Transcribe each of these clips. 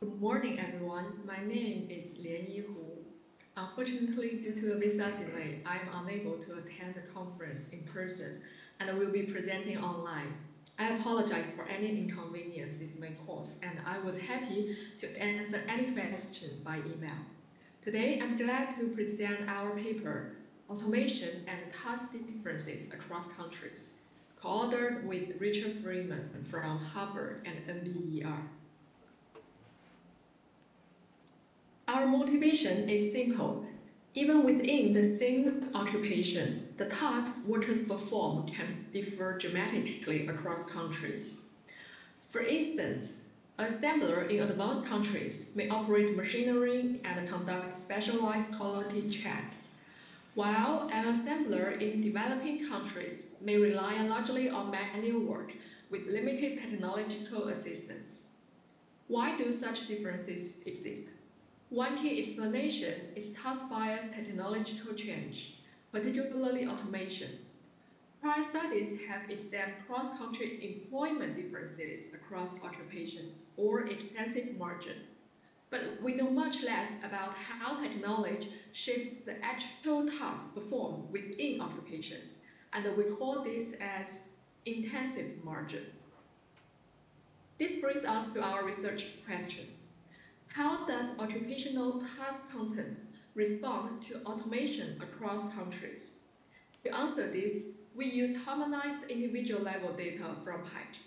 Good morning, everyone. My name is Lianyi Hu. Unfortunately, due to a visa delay, I am unable to attend the conference in person and will be presenting online. I apologize for any inconvenience this may cause, and I would be happy to answer any questions by email. Today, I'm glad to present our paper, Automation and Task Differences Across Countries, co-authored with Richard Freeman from Harvard and NBER. Our motivation is simple. Even within the same occupation, the tasks workers perform can differ dramatically across countries. For instance, an assembler in advanced countries may operate machinery and conduct specialized quality checks, while an assembler in developing countries may rely largely on manual work with limited technological assistance. Why do such differences exist? One key explanation is task-biased technological change, particularly automation. Prior studies have examined cross-country employment differences across occupations or extensive margin, but we know much less about how technology shapes the actual tasks performed within occupations, and we call this as intensive margin. This brings us to our research questions. How does occupational task content respond to automation across countries? To answer this, we use harmonized individual level data from PIAAC.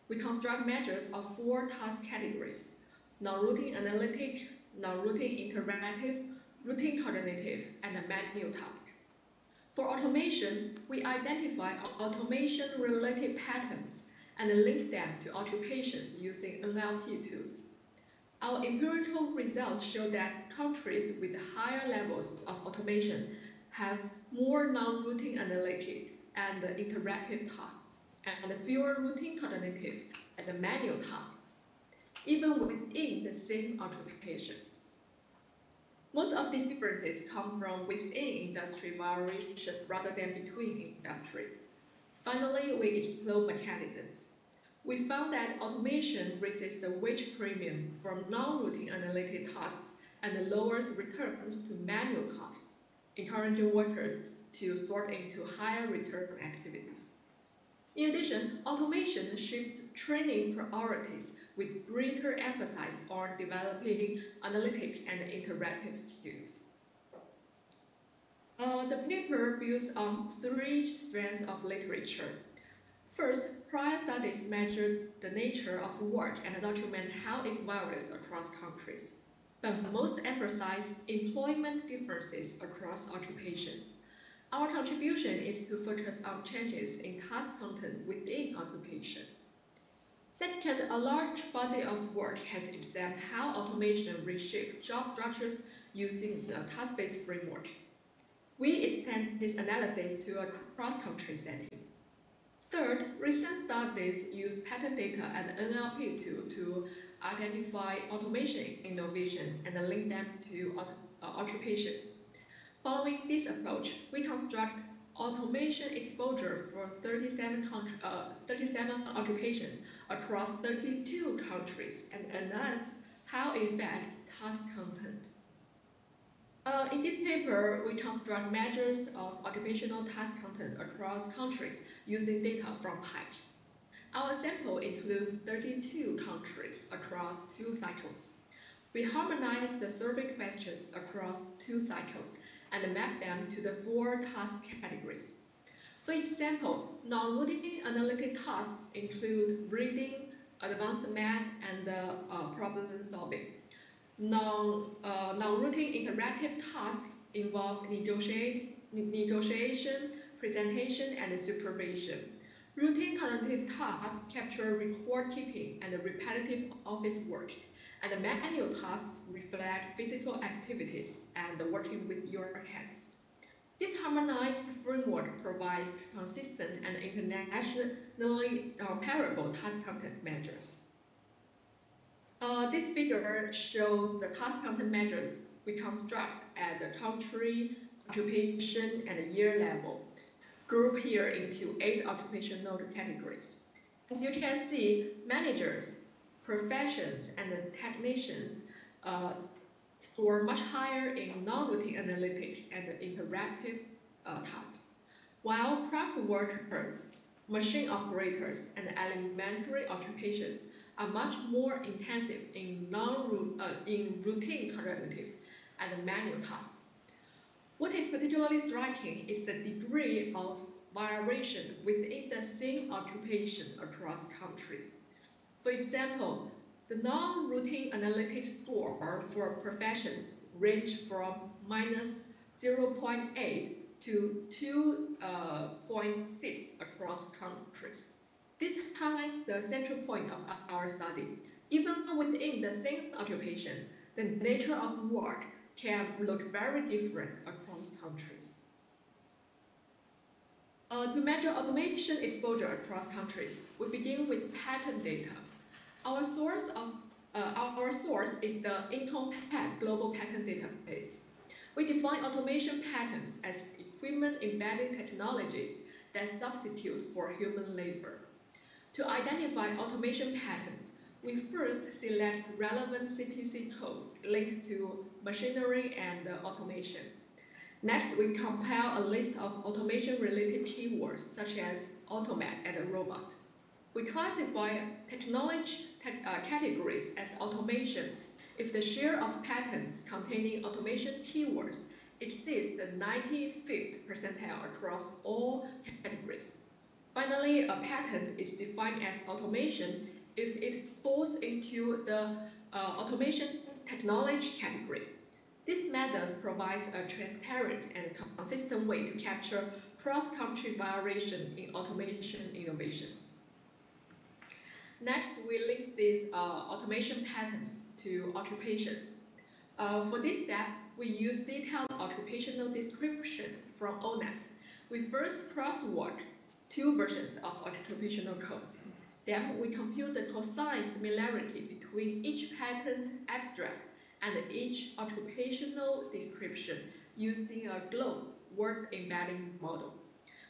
We construct measures of 4 task categories: non-routine analytic, non-routine interactive, routine cognitive, and a manual task. For automation, we identify automation-related patterns and link them to occupations using NLP tools. Our empirical results show that countries with higher levels of automation have more non-routine analytic and interactive tasks, and fewer routine cognitive and manual tasks, even within the same occupation. Most of these differences come from within industry variation rather than between industry. Finally, we explore mechanisms. We found that automation raises the wage premium from non-routine analytic tasks and lowers returns to manual tasks, encouraging workers to sort into higher return activities. In addition, automation shifts training priorities with greater emphasis on developing analytic and interactive skills. The paper builds on 3 strands of literature. First, prior studies measured the nature of work and document how it varies across countries, but most emphasize employment differences across occupations. Our contribution is to focus on changes in task content within occupation. Second, a large body of work has examined how automation reshapes job structures using the task-based framework. We extend this analysis to a cross-country setting. Third, recent studies use pattern data and NLP to identify automation innovations and link them to occupations. Following this approach, we construct automation exposure for 37 occupations across 32 countries and analyze how it affects task content. In this paper, we construct measures of occupational task content across countries using data from PIAAC. Our sample includes 32 countries across 2 cycles. We harmonize the survey questions across 2 cycles and map them to the 4 task categories. For example, non-routine analytic tasks include reading, advanced math, and problem solving. Non-routine interactive tasks involve negotiation, presentation, and supervision. Routine cognitive tasks capture record keeping and repetitive office work, and manual tasks reflect physical activities and working with your hands. This harmonized framework provides consistent and internationally comparable task content measures. This figure shows the task content measures we construct at the country, occupation, and year level, grouped here into 8 occupational categories. As you can see, managers professions and technicians score much higher in non-routine analytic and interactive tasks, while craft workers, machine operators, and elementary occupations are much more intensive in routine cognitive and manual tasks. What is particularly striking is the degree of variation within the same occupation across countries. For example, the non-routine analytic score for professions range from -0.8 to 2.6 across countries. This highlights the central point of our study. Even within the same occupation, the nature of work can look very different across countries. To measure automation exposure across countries, we begin with pattern data. Our source is the PIAAC Global Pattern Database. We define automation patterns as equipment-embedded technologies that substitute for human labor. To identify automation patterns, we first select relevant CPC codes linked to machinery and automation. Next, we compile a list of automation-related keywords such as automat and robot. We classify technology categories as automation if the share of patterns containing automation keywords exceeds the 95th percentile across all categories. Finally, a pattern is defined as automation if it falls into the automation technology category. This method provides a transparent and consistent way to capture cross-country variation in automation innovations. Next, we link these automation patterns to occupations. For this step, we use detailed occupational descriptions from ONET. We first crosswalk two versions of occupational codes. Then we compute the cosine similarity between each patent abstract and each occupational description using a GLOF word embedding model.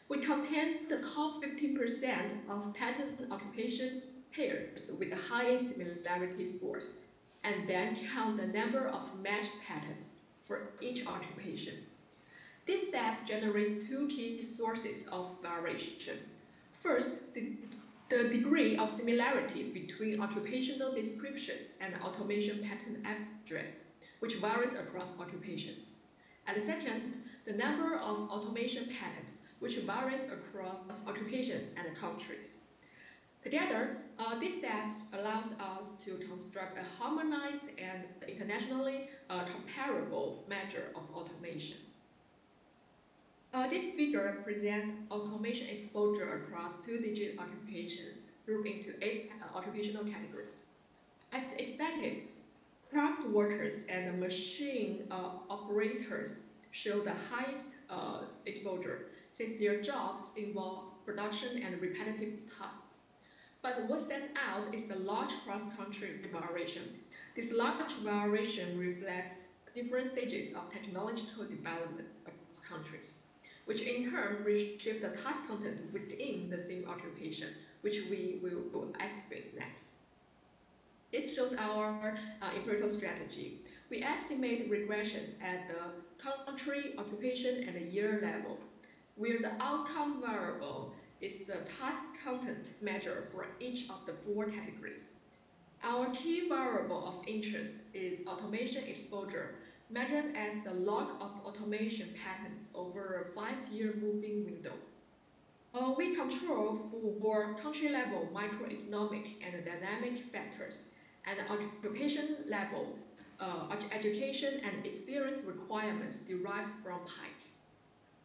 We contain the top 15% of patent occupation pairs with the highest similarity scores, and then count the number of matched patterns for each occupation. This step generates two key sources of variation. First, the degree of similarity between occupational descriptions and automation pattern abstract, which varies across occupations. And second, the number of automation patterns, which varies across occupations and countries. Together, these steps allows us to construct a harmonized and internationally comparable measure of automation. This figure presents automation exposure across two-digit occupations grouped into 8 occupational categories. As expected, craft workers and machine operators show the highest exposure since their jobs involve production and repetitive tasks. But what stands out is the large cross-country variation. This large variation reflects different stages of technological development across countries, which in turn reshape the task content within the same occupation, which we will estimate next. This shows our empirical strategy. We estimate regressions at the country, occupation, and year level, where the outcome variable is the task content measure for each of the 4 categories. Our key variable of interest is automation exposure, measured as the log of automation patterns over a 5-year moving window. We control for country-level microeconomic and dynamic factors, and occupation level education and experience requirements derived from PIAAC.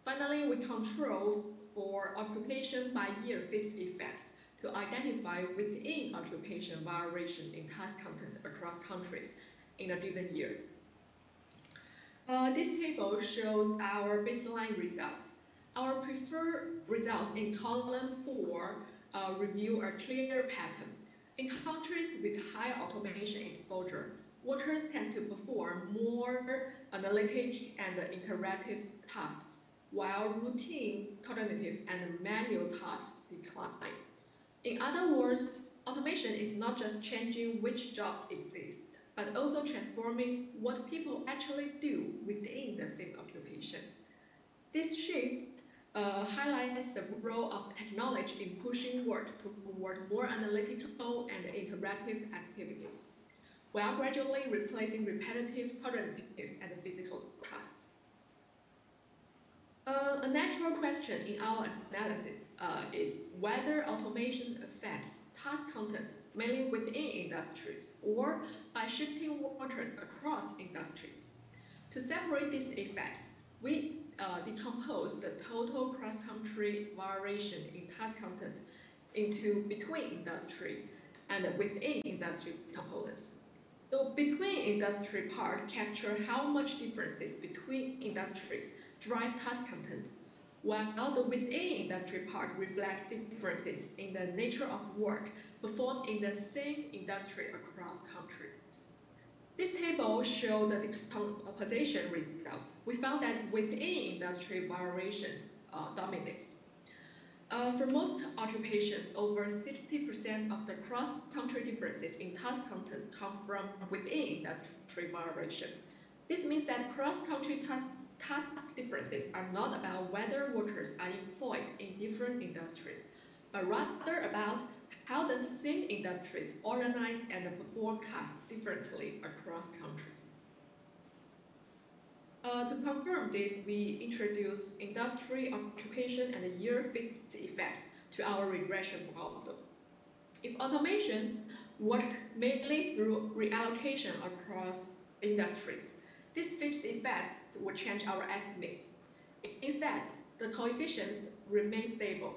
Finally, we control for occupation by year fixed effects to identify within occupation variation in task content across countries in a given year. This table shows our baseline results. Our preferred results in column 4 review a clear pattern. In countries with high automation exposure, workers tend to perform more analytic and interactive tasks, while routine, cognitive, and manual tasks decline. In other words, Automation is not just changing which jobs exist, but also transforming what people actually do within the same occupation. This shift highlights the role of technology in pushing work toward more analytical and interactive activities, while gradually replacing repetitive, cognitive, and physical tasks. A natural question in our analysis is whether automation affects task content mainly within industries or by shifting workers across industries. To separate these effects, we decompose the total cross-country variation in task content into between industry and within industry components. The between industry part capture how much differences between industries drive task content, while the within industry part reflects differences in the nature of work performed in the same industry across countries. This table shows the decomposition results. We found that within industry variations dominates. For most occupations, over 60% of the cross-country differences in task content come from within industry variation. This means that cross-country task differences are not about whether workers are employed in different industries, but rather about how the same industries organize and perform tasks differently across countries. To confirm this, we introduce industry, occupation, and year-fixed effects to our regression model. If automation worked mainly through reallocation across industries, these fixed effects would change our estimates. Instead, the coefficients remain stable,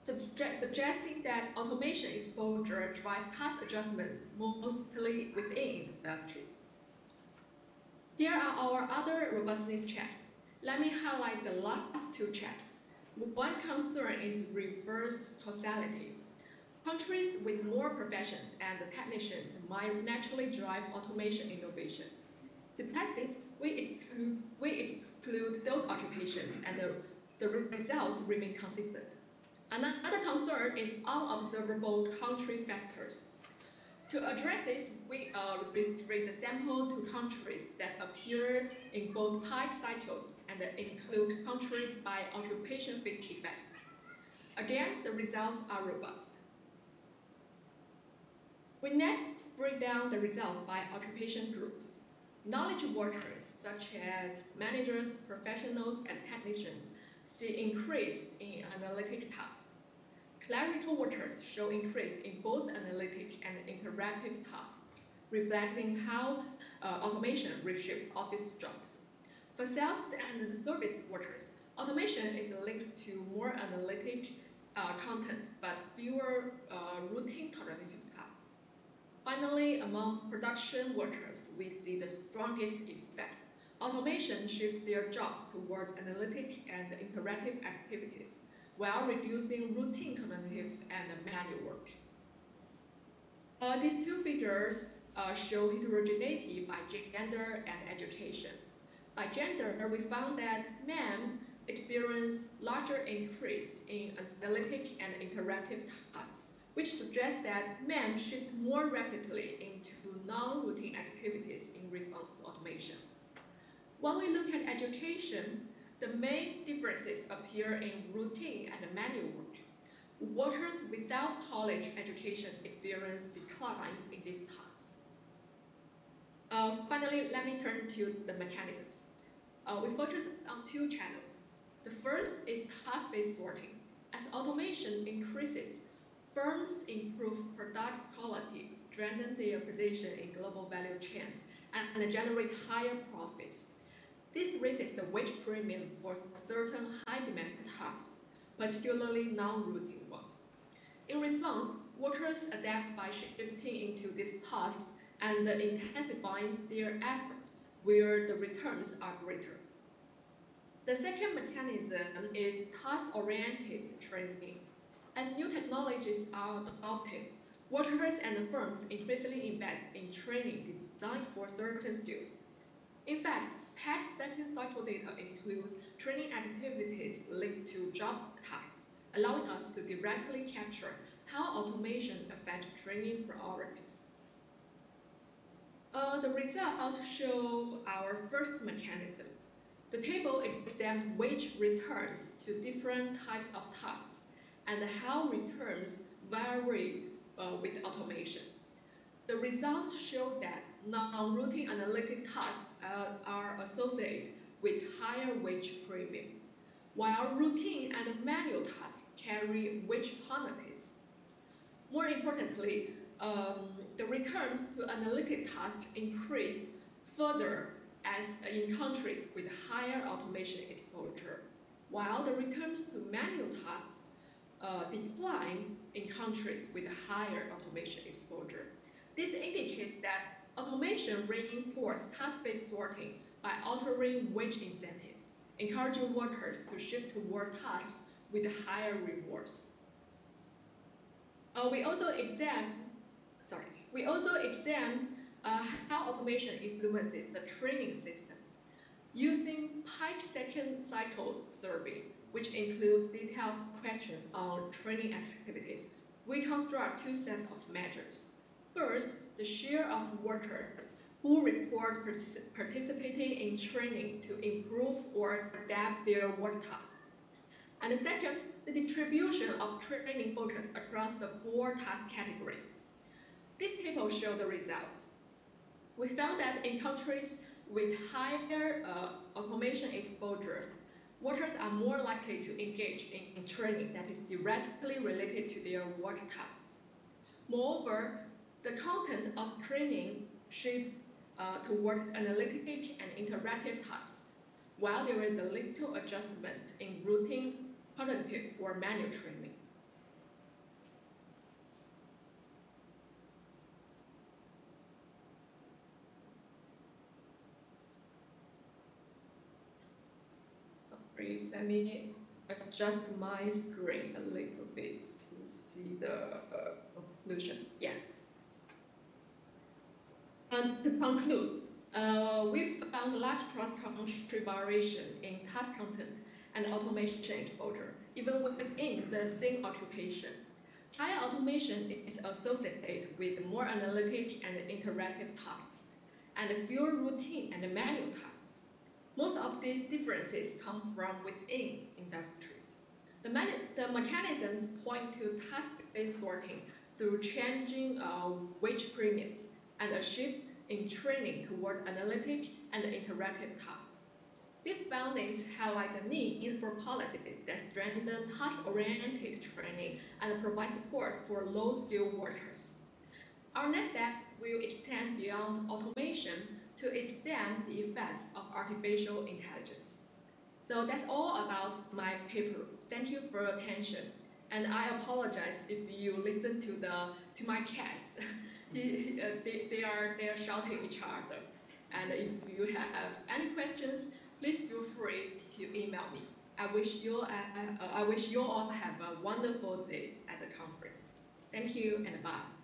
suggesting that automation exposure drives task adjustments mostly within industries. Here are our other robustness checks. Let me highlight the last two checks. One concern is reverse causality. Countries with more professions and technicians might naturally drive automation innovation. To test this, we exclude those occupations, and the results remain consistent. Another concern is unobservable country factors. To address this, we restrict the sample to countries that appear in both PIAAC cycles and include country by occupation fixed effects. Again, the results are robust. We next break down the results by occupation groups. Knowledge workers, such as managers, professionals, and technicians, see increase in analytic tasks. Clerical workers show increase in both analytic and interactive tasks, reflecting how automation reshapes office jobs. For sales and service workers, automation is linked to more analytic content, but fewer routine cognitive tasks. Finally, among production workers, we see the strongest effects. Automation shifts their jobs toward analytic and interactive activities, while reducing routine cognitive and manual work. These two figures show heterogeneity by gender and education. By gender, we found that men experience larger increase in analytic and interactive tasks, which suggests that men shift more rapidly into non-routine activities in response to automation. When we look at education, the main differences appear in routine and manual work. Workers without college education experience declines in these tasks. Finally, let me turn to the mechanisms. We focus on two channels. The first is task-based sorting. As automation increases, firms improve product quality, strengthen their position in global value chains, and generate higher profits. This raises the wage premium for certain high-demand tasks, particularly non-routine ones. In response, workers adapt by shifting into these tasks and intensifying their effort where the returns are greater. The second mechanism is task-oriented training. As new technologies are adopted, workers and firms increasingly invest in training designed for certain skills. In fact, PIAAC's second cycle data includes training activities linked to job tasks, allowing us to directly capture how automation affects training priorities. The results show our first mechanism. The table examined which returns to different types of tasks and how returns vary with automation. The results show that non-routine analytic tasks are associated with higher wage premium, while routine and manual tasks carry wage penalties. More importantly, the returns to analytic tasks increase further as in countries with higher automation exposure, while the returns to manual tasks decline in countries with higher automation exposure. This indicates that automation reinforces task-based sorting by altering wage incentives, encouraging workers to shift toward tasks with higher rewards. We also examine how automation influences the training system. Using PIAAC second cycle survey, which includes detailed questions on training activities, we construct two sets of measures. First, the share of workers who report participating in training to improve or adapt their work tasks. And second, the distribution of training focus across the 4 task categories. This table shows the results. We found that in countries with higher automation exposure, workers are more likely to engage in training that is directly related to their work tasks. Moreover, the content of training shifts toward analytic and interactive tasks, while there is a little adjustment in routine, cognitive, or manual training. Sorry, let me adjust my screen a little bit to see the conclusion. Yeah. And to conclude, we found large cross-country variation in task content and automation exposure, even within the same occupation. Higher automation is associated with more analytic and interactive tasks, and fewer routine and manual tasks. Most of these differences come from within industries. The mechanisms point to task-based sorting through changing wage premiums and a shift in training toward analytic and interactive tasks. These findings highlight the need for policies that strengthen task-oriented training and provide support for low-skilled workers. Our next step will extend beyond automation to examine the effects of artificial intelligence. So that's all about my paper. Thank you for your attention. And I apologize if you listen to my cats. They are shouting each other. And if you have any questions, please feel free to email me. I wish you all have a wonderful day at the conference. Thank you and bye.